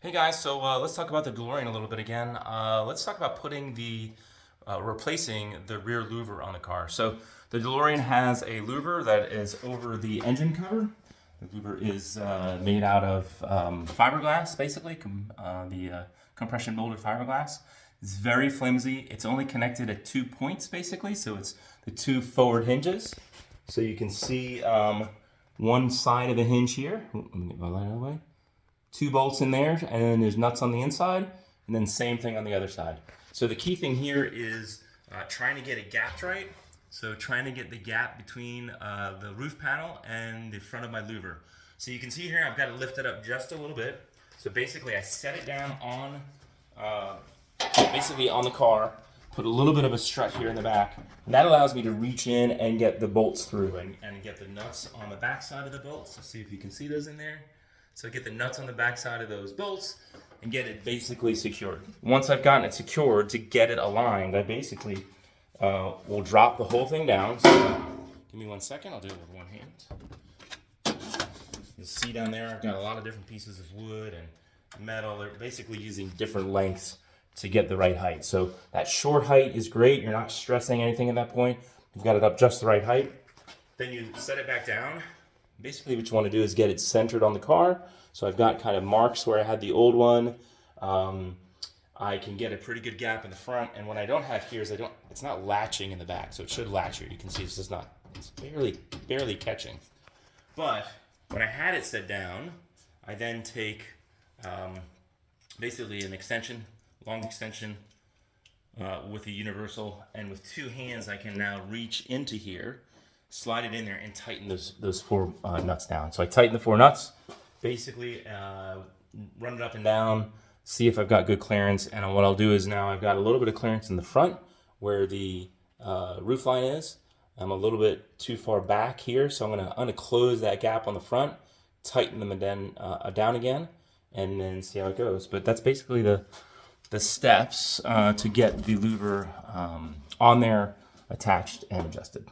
Hey guys, so let's talk about the DeLorean a little bit again. Let's talk about replacing the rear louver on the car. So the DeLorean has a louver that is over the engine cover. The louver is made out of fiberglass, basically, compression molded fiberglass. It's very flimsy. It's only connected at 2 points, basically, so it's the two forward hinges. So you can see one side of the hinge here. Let me get my light out of the way. Two bolts in there, and then there's nuts on the inside, and then same thing on the other side. So the key thing here is trying to get it gapped right. So trying to get the gap between the roof panel and the front of my louver. So you can see here I've got it lifted up just a little bit. So basically I set it down on basically on the car, put a little bit of a strut here in the back, and that allows me to reach in and get the bolts through and get the nuts on the back side of the bolts. Let's see if you can see those in there. So get the nuts on the back side of those bolts and get it basically secured. Once I've gotten it secured, to get it aligned, I basically will drop the whole thing down. So give me 1 second, I'll do it with one hand. You'll see down there I've got a lot of different pieces of wood and metal. They're basically using different lengths to get the right height. So that short height is great. You're not stressing anything at that point. You've got it up just the right height. Then you set it back down. Basically what you want to do is get it centered on the car. So I've got kind of marks where I had the old one. I can get a pretty good gap in the front, and what I don't have here is it's not latching in the back, so it should latch here. You can see it's barely catching. But when I had it set down, I then take basically an extension, long extension with a universal, and with two hands I can now reach into here, slide it in there, and tighten those four nuts down. So I tighten the four nuts, basically run it up and down, see if I've got good clearance. And what I'll do is now I've got a little bit of clearance in the front where the roof line is. I'm a little bit too far back here, so I'm going to close that gap on the front, tighten them and then down again, and then see how it goes. But that's basically the steps to get the louver on there, attached and adjusted.